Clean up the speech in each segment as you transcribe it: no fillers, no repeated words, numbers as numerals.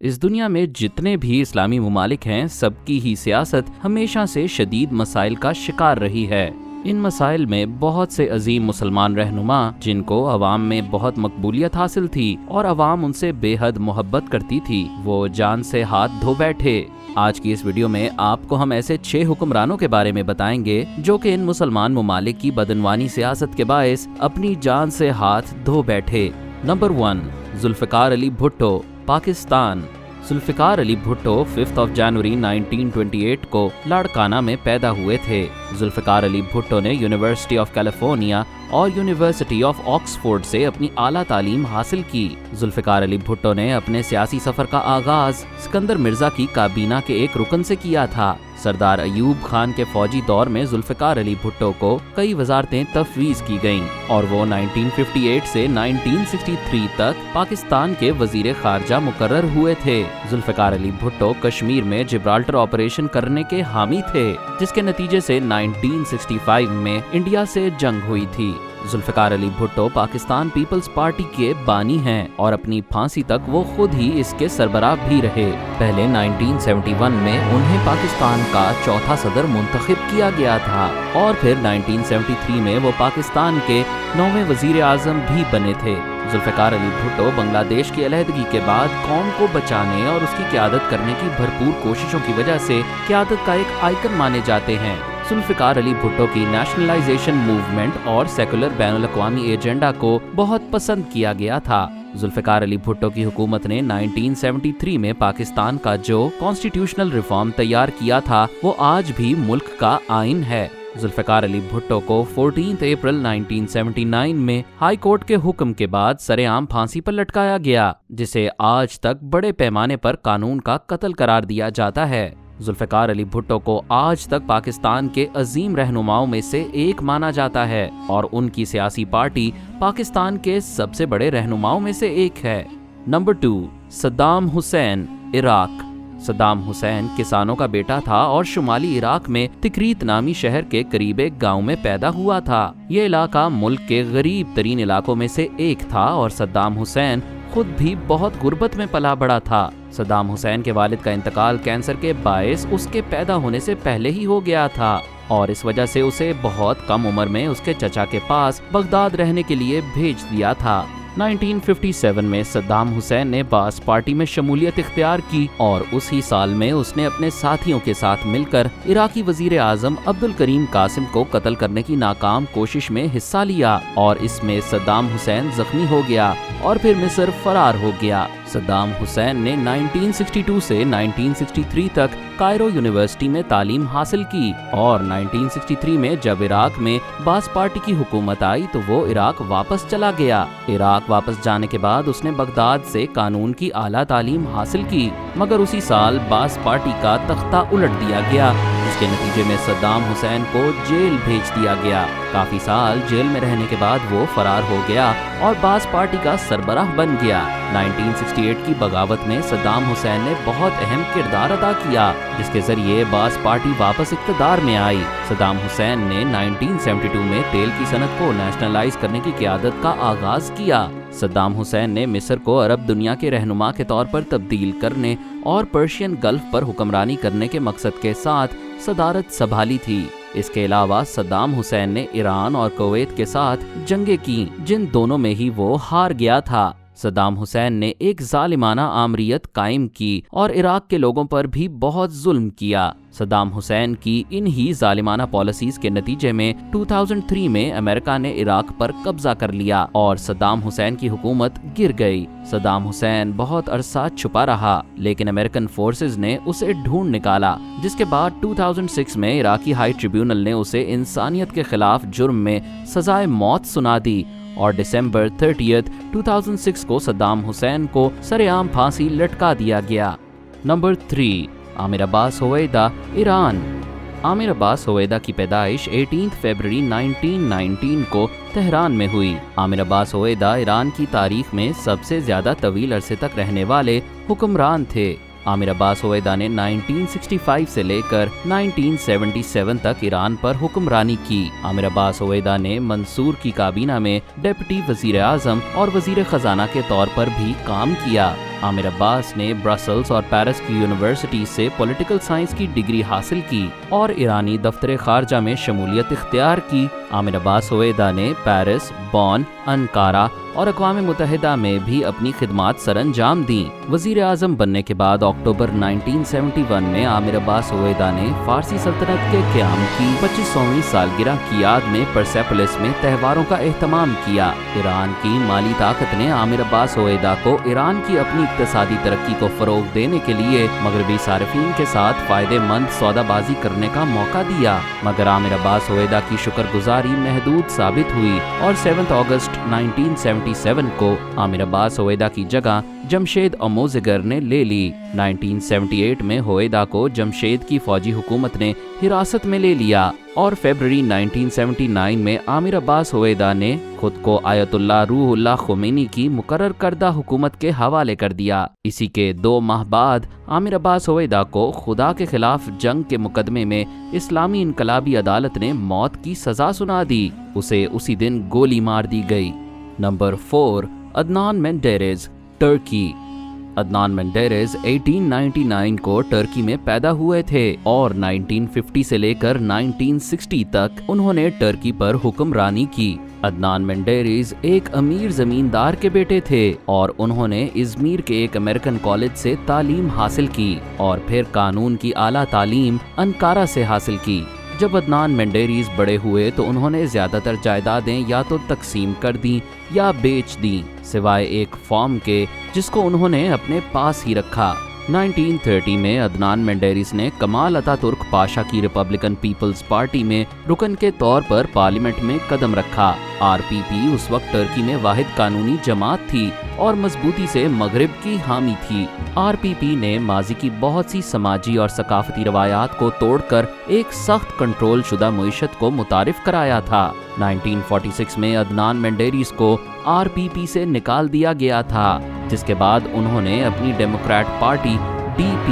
इस दुनिया में जितने भी इस्लामी ममालिक हैं, सबकी ही सियासत हमेशा से शदीद मसाइल का शिकार रही है। इन मसाइल में बहुत से अजीम मुसलमान रहनुमा, जिनको अवाम में बहुत मकबूलियत हासिल थी और अवाम उनसे बेहद मोहब्बत करती थी, वो जान से हाथ धो बैठे। आज की इस वीडियो में आपको हम ऐसे 6 हुक्मरानों के बारे में बताएंगे जो कि इन मुसलमान ममालिक की बदनवानी सियासत के बायस अपनी जान से हाथ धो बैठे। नंबर 1, जुल्फ़िकार अली भुट्टो, पाकिस्तान। जुल्फ़िकार अली भुट्टो 5 जनवरी 1928 को लाड़काना में पैदा हुए थे। जुल्फ़िकार अली भुट्टो ने यूनिवर्सिटी ऑफ कैलिफोर्निया और यूनिवर्सिटी ऑफ ऑक्सफोर्ड से अपनी आला तालीम हासिल की। जुल्फ़िकार अली भुट्टो ने अपने सियासी सफर का आगाज सिकंदर मिर्जा की काबीना के एक रुकन से किया था। सरदार अयूब खान के फौजी दौर में जुल्फ़िकार अली भुट्टो को कई वजारतें तफवीज़ की गईं और वो 1958 से 1963 तक पाकिस्तान के वजीर खारजा मुकर्रर हुए थे। जुल्फ़िकार अली भुट्टो कश्मीर में जिब्राल्टर ऑपरेशन करने के हामी थे, जिसके नतीजे से 1965 में इंडिया से जंग हुई थी। जुल्फ़िकार अली भुट्टो पाकिस्तान पीपल्स पार्टी के बानी हैं और अपनी फांसी तक वो खुद ही इसके सरबराह भी रहे। पहले 1971 में उन्हें पाकिस्तान का चौथा सदर मुंतखब किया गया था और फिर 1973 में वो पाकिस्तान के 9वें वजीर आज़म भी बने थे। जुल्फ़िकार अली भुट्टो बांग्लादेश की अलहदगी के बाद कौम को बचाने और उसकी क़यादत करने की भरपूर कोशिशों की वजह से क़यादत का एक आइकन माने जाते हैं। जुल्फ़िकार अली भुट्टो की नेशनलाइजेशन मूवमेंट और सेकुलर बैनुल-अक़वामी एजेंडा को बहुत पसंद किया गया था। जुल्फ़िकार अली भुट्टो की हुकूमत ने 1973 में पाकिस्तान का जो कॉन्स्टिट्यूशनल रिफॉर्म तैयार किया था, वो आज भी मुल्क का आइन है। जुल्फ़िकार अली भुट्टो को 14 अप्रैल 1979 में हाई कोर्ट के हुक्म के बाद सरेआम फांसी पर लटकाया गया, जिसे आज तक बड़े पैमाने पर कानून का कत्ल करार दिया जाता है। जुल्फ़िकार अली भुट्टो को आज तक पाकिस्तान के अजीम रहनुमाओं में से एक माना जाता है और उनकी सियासी पार्टी पाकिस्तान के सबसे बड़े रहनुमाओं में से एक है। Number 2, Saddam Hussein, Iraq. Saddam Hussein किसानों का बेटा था और शुमाली इराक में तिकरीत नामी शहर के करीब एक गांव में पैदा हुआ था। ये इलाका मुल्क के गरीब तरीन इलाकों में से एक था और सद्दाम हुसैन खुद भी बहुत गुर्बत में पला बड़ा था। सद्दाम हुसैन के वालिद का इंतकाल कैंसर के बायस उसके पैदा होने से पहले ही हो गया था और इस वजह से उसे बहुत कम उम्र में उसके चचा के पास बगदाद रहने के लिए भेज दिया था। 1957 में सद्दाम हुसैन ने बास पार्टी में शमूलियत इख्तियार की और उसी साल में उसने अपने साथियों के साथ मिलकर इराकी वजीर आज़म अब्दुल करीम कासिम को कत्ल करने की नाकाम कोशिश में हिस्सा लिया और इसमें सद्दाम हुसैन जख्मी हो गया और फिर मिस्र फरार हो गया। सद्दाम हुसैन ने 1962 से 1963 तक कायरो यूनिवर्सिटी में तालीम हासिल की और 1963 में जब इराक में बास पार्टी की हुकूमत आई तो वो इराक वापस चला गया। इराक वापस जाने के बाद उसने बगदाद से कानून की आला तालीम हासिल की, मगर उसी साल बास पार्टी का तख्ता उलट दिया गया, जिसके नतीजे में सद्दाम हुसैन को जेल भेज दिया गया। काफी साल जेल में रहने के बाद वो फरार हो गया और बास पार्टी का सरबराह बन गया। 1968 की बगावत में सद्दाम हुसैन ने बहुत अहम किरदार अदा किया, जिसके जरिए बास पार्टी वापस इक़्तिदार में आई। सद्दाम हुसैन ने 1972 में तेल की सनत को नेशनलाइज करने की क़यादत का आगाज किया। सद्दाम हुसैन ने मिस्र को अरब दुनिया के रहनुमा के तौर पर तब्दील करने और पर्शियन गल्फ पर हुक्मरानी करने के मकसद के साथ सदारत संभाली थी। इसके अलावा सद्दाम हुसैन ने ईरान और कुवैत के साथ जंगें की, जिन दोनों में ही वो हार गया था। सद्दाम हुसैन ने एक जालिमाना आमरीयत कायम की और इराक के लोगों पर भी बहुत जुल्म किया। सद्दाम हुसैन की इन ही जालिमाना पॉलिसीज के नतीजे में 2003 में अमेरिका ने इराक पर कब्जा कर लिया और सद्दाम हुसैन की हुकूमत गिर गई। सद्दाम हुसैन बहुत अरसा छुपा रहा, लेकिन अमेरिकन फोर्सेस ने उसे ढूंढ निकाला, जिसके बाद 2006 में इराकी हाई ट्रिब्यूनल ने उसे इंसानियत के खिलाफ जुर्म में सजाए मौत सुना दी और दिसंबर 30, 2006 को सद्दाम हुसैन को सरेआम फांसी लटका दिया गया। Number 3, Amir Abbas Hoveyda, Iran. Amir Abbas Hoveyda की पैदाइश 18 फरवरी 1919 को तेहरान में हुई। आमिर अब्बास होवेदा ईरान की तारीख में सबसे ज्यादा तवील अरसे तक रहने वाले हुक्मरान थे। आमिर अब्बास होवेदा ने 1965 से लेकर 1977 तक ईरान पर हुक्मरानी की। आमिर अब्बास होवेदा ने मंसूर की काबीना में डिप्टी वजीर आज़म और वजीर खजाना के तौर पर भी काम किया। عامر عباس نے برسلز اور پیرس کی یونیورسٹی سے پولیٹیکل سائنس کی ڈگری حاصل کی اور ایرانی دفتر خارجہ میں شمولیت اختیار کی۔ عامر عباس ہویدا نے پیرس، بون، انکارا اور اقوام متحدہ میں بھی اپنی خدمات سر انجام دیں۔ وزیر اعظم بننے کے بعد اکتوبر 1971 میں عامر عباس ہویدا نے فارسی سلطنت کے قیام کی 25ویں سالگرہ کی یاد میں پرسیپولس میں تہواروں کا اہتمام کیا۔ ایران کی مالی طاقت نے عامر عباس ہویدا کو ایران کی اپنی اقتصادی ترقی کو فروغ دینے کے لیے مغربی صارفین کے ساتھ فائدہ مند سودا بازی کرنے کا موقع دیا، مگر عامر عباس ہویدا کی شکر گزاری محدود ثابت ہوئی اور 7 اگست 1977 کو عامر عباس ہویدا کی جگہ جمشید اموزگر نے لے لی۔ 1978 میں ہویدا کو جمشید کی فوجی حکومت نے حراست میں لے لیا اور فیبروری 1979 میں عامر عباس ہویدا نے خود کو آیت اللہ روح اللہ خمینی کی مقرر کردہ حکومت کے حوالے کر دیا۔ اسی کے 2 ماہ بعد عامر عباس ہویدا کو خدا کے خلاف جنگ کے مقدمے میں اسلامی انقلابی عدالت نے موت کی سزا سنا دی، اسے اسی دن گولی مار دی گئی۔ نمبر 4، عدنان مینڈیرز، ترکی۔ عدنان مینڈیرز 1899 کو ترکی میں پیدا ہوئے تھے اور 1950 سے لے کر 1960 تک انہوں نے ترکی پر حکمرانی کی۔ عدنان مینڈیرز ایک امیر زمیندار کے بیٹے تھے اور انہوں نے ازمیر کے ایک امریکن کالج سے تعلیم حاصل کی اور پھر قانون کی اعلیٰ تعلیم انکارا سے حاصل کی۔ جب عدنان مینڈیرز بڑے ہوئے تو انہوں نے زیادہ تر جائیدادیں یا تو تقسیم کر دیں یا بیچ دیں، سوائے ایک فارم کے جس کو انہوں نے اپنے پاس ہی رکھا۔ 1930 میں عدنان مینڈیرز نے کمال اتا ترک پاشا کی ریپبلکن پیپلز پارٹی میں رکن کے طور پر پارلیمنٹ میں قدم رکھا۔ RPP اس وقت ترکی میں واحد قانونی جماعت تھی اور مضبوطی سے مغرب کی حامی تھی۔ RPP نے ماضی کی بہت سی سماجی اور ثقافتی روایات کو توڑ کر ایک سخت کنٹرول شدہ معیشت کو متعارف کرایا تھا۔ 1946 میں عدنان مینڈیرز کو RPP سے نکال دیا گیا تھا، جس کے بعد انہوں نے اپنی ڈیموکریٹ پارٹی DP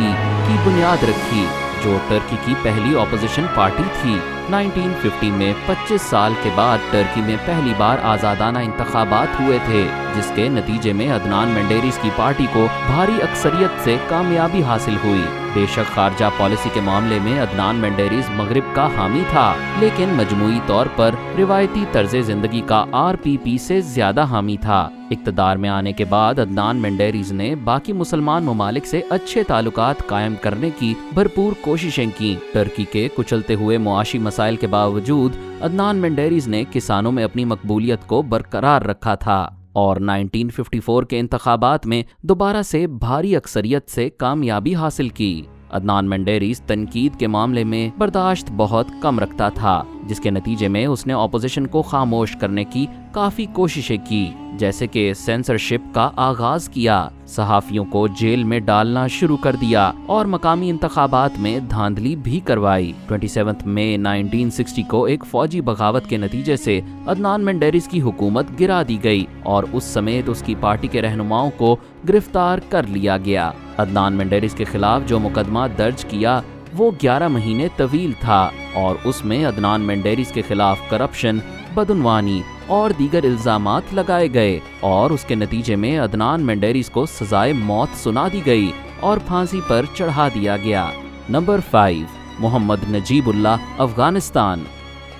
کی بنیاد رکھی، جو ترکی کی پہلی اپوزیشن پارٹی تھی۔ 1950 میں 25 سال کے بعد ترکی میں پہلی بار آزادانہ انتخابات ہوئے تھے، جس کے نتیجے میں عدنان مینڈیرز کی پارٹی کو بھاری اکثریت سے کامیابی حاصل ہوئی۔ بے شک خارجہ پالیسی کے معاملے میں عدنان مینڈیرز مغرب کا حامی تھا، لیکن مجموعی طور پر روایتی طرز زندگی کا RPP سے زیادہ حامی تھا۔ اقتدار میں آنے کے بعد عدنان مینڈیرز نے باقی مسلمان ممالک سے اچھے تعلقات قائم کرنے کی بھرپور کوششیں کی۔ ترکی کے کچلتے ہوئے معاشی مسائل کے باوجود عدنان مینڈیرز نے کسانوں میں اپنی مقبولیت کو برقرار رکھا تھا اور 1954 کے انتخابات میں دوبارہ سے بھاری اکثریت سے کامیابی حاصل کی۔ عدنان مینڈیرز تنقید کے معاملے میں برداشت بہت کم رکھتا تھا، جس کے نتیجے میں اس نے اپوزیشن کو خاموش کرنے کی کافی کوششیں کی، جیسے کہ سینسرشپ کا آغاز کیا، صحافیوں کو جیل میں ڈالنا شروع کر دیا اور مقامی انتخابات میں دھاندلی بھی کروائی۔ 27 مئی 1960 کو ایک فوجی بغاوت کے نتیجے سے عدنان مینڈیرز کی حکومت گرا دی گئی اور اس سمیت اس کی پارٹی کے رہنماؤں کو گرفتار کر لیا گیا۔ عدنان مینڈیرز کے خلاف جو مقدمہ درج کیا وہ 11 مہینے طویل تھا اور اس میں عدنان مینڈیرز کے خلاف کرپشن، بدعنوانی اور دیگر الزامات لگائے گئے اور اس کے نتیجے میں عدنان مینڈیرز کو سزائے موت سنا دی گئی اور پھانسی پر چڑھا دیا گیا۔ نمبر 5، محمد نجیب اللہ، افغانستان۔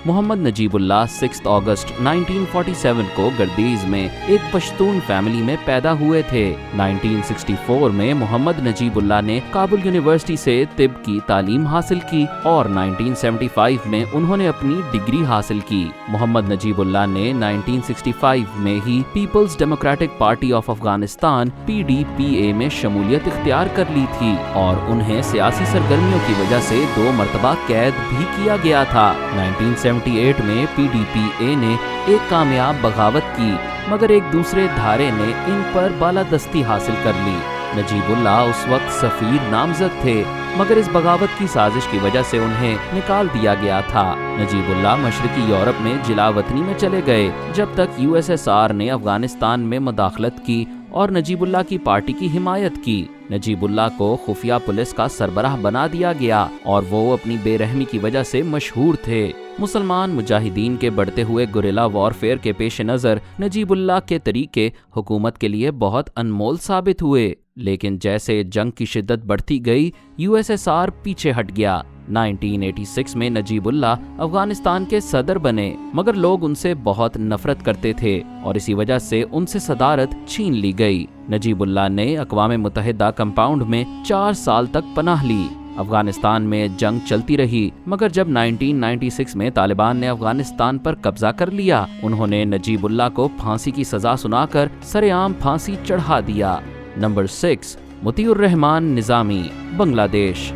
محمد نجیب اللہ 6 اگست 1947 کو گردیز میں ایک پشتون فیملی میں پیدا ہوئے تھے۔ 1964 میں محمد نجیب اللہ نے کابل یونیورسٹی سے طب کی تعلیم حاصل کی اور 1975 میں انہوں نے اپنی ڈگری حاصل کی۔ محمد نجیب اللہ نے 1965 میں ہی People's Democratic Party of Afghanistan PDPA میں شمولیت اختیار کر لی تھی اور انہیں سیاسی سرگرمیوں کی وجہ سے 2 مرتبہ قید بھی کیا گیا تھا۔ 1978 میں PDPA نے ایک کامیاب بغاوت کی، مگر ایک دوسرے دھارے نے ان پر بالادستی حاصل کر لی۔ نجیب اللہ اس وقت سفیر نامزد تھے، مگر اس بغاوت کی سازش کی وجہ سے انہیں نکال دیا گیا تھا۔ نجیب اللہ مشرقی یورپ میں جلا وطنی میں چلے گئے جب تک USSR نے افغانستان میں مداخلت کی اور نجیب اللہ کی پارٹی کی حمایت کی۔ نجیب اللہ کو خفیہ پولیس کا سربراہ بنا دیا گیا اور وہ اپنی بے رحمی کی وجہ سے مشہور تھے۔ मुसलमान मुजाहिदीन के बढ़ते हुए गुरिल्ला वॉरफेयर के पेश नज़र नजीबुल्लाह के तरीके हुकूमत के लिए बहुत अनमोल साबित हुए, लेकिन जैसे जंग की शिद्दत बढ़ती गई यूएसएसआर पीछे हट गया। 1986 में नजीबुल्लाह अफगानिस्तान के सदर बने, मगर लोग उनसे बहुत नफरत करते थे और इसी वजह से उनसे सदारत छीन ली गई। नजीबुल्लाह ने अक़वाम मुत्तहिदा कंपाउंड में 4 साल तक पनाह ली। अफगानिस्तान में जंग चलती रही, मगर जब 1996 में तालिबान ने अफगानिस्तान पर कब्जा कर लिया, उन्होंने नजीबुल्लाह को फांसी की सजा सुनाकर सरेआम फांसी चढ़ा दिया। नंबर 6, मुतीउर रहमान निज़ामी, बांग्लादेश।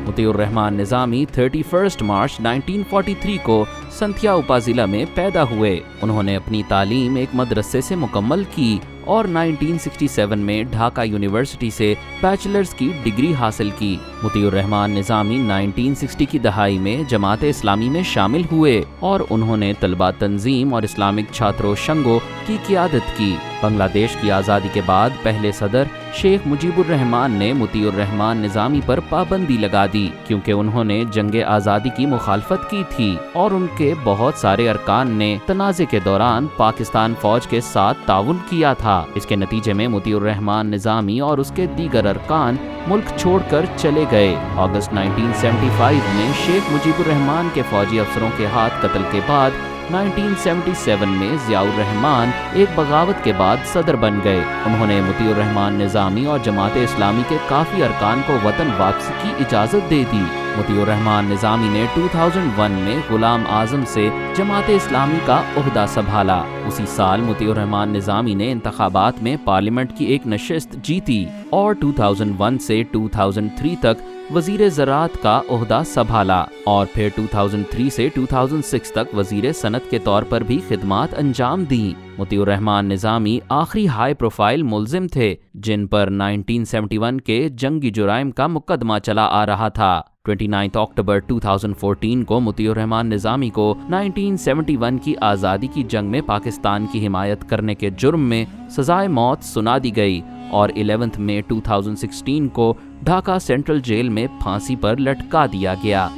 मुतीउर रहमान निज़ामी 31 मार्च 1943 को संथिया उपजिला में पैदा हुए। उन्होंने अपनी तालीम एक मदरसे से मुकम्मल की और 1967 में ढाका यूनिवर्सिटी से बैचलर्स की डिग्री हासिल की। मुतीउर रहमान निज़ामी 1960 की दहाई में जमात इस्लामी में शामिल हुए और उन्होंने तलबा तंजीम और इस्लामिक छात्रों शंगो की क़ियादत की। बांग्लादेश की आज़ादी के बाद पहले सदर शेख मुजीबुर रहमान ने मुतीउर रहमान निज़ामी पर पाबंदी लगा दी, क्योंकि उन्होंने जंग आज़ादी की मुखालफत की थी और उनके बहुत सारे अरकान ने तनाज़े के दौरान पाकिस्तान फौज के साथ ताउन किया था। इसके नतीजे में मुतीउर रहमान निज़ामी और उसके दीगर अरकान मुल्क छोड़कर चले गए। अगस्त 1975 में शेख मुजीबुर रहमान के फौजी अफसरों के हाथ कत्ल के बाद 1977 में ज़ियाउर रहमान एक बगावत के बाद सदर बन गए। उन्होंने मुतीउर रहमान निज़ामी और जमात इस्लामी के काफ़ी अरकान को वतन वापसी की इजाज़त दे दी। मुतीउर रहमान निज़ामी ने 2001 में गुलाम आज़म से जमात इस्लामी का ओहदा संभाला। उसी साल मुतीउर रहमान निज़ामी ने इंतखाबात में पार्लियामेंट की एक नशिस्त जीती और 2001 से 2003 तक वज़ीर ज़राअत का ओहदा संभाला और फिर 2003 से 2006 तक वज़ीर सनत के तौर पर भी खिदमात अंजाम दी। मुतीउर रहमान निज़ामी आखिरी हाई प्रोफाइल मुल्ज़िम थे जिन पर 1971 के जंगी जुराइम का मुकदमा चला आ रहा था। 29 अक्टूबर 2014 को मुतीउर रहमान निज़ामी को 1971 की आज़ादी की जंग में पाकिस्तान की हिमायत करने के जुर्म में सजाए मौत सुना दी गई और 11 मई 2016 को ढाका सेंट्रल जेल में फांसी पर लटका दिया गया।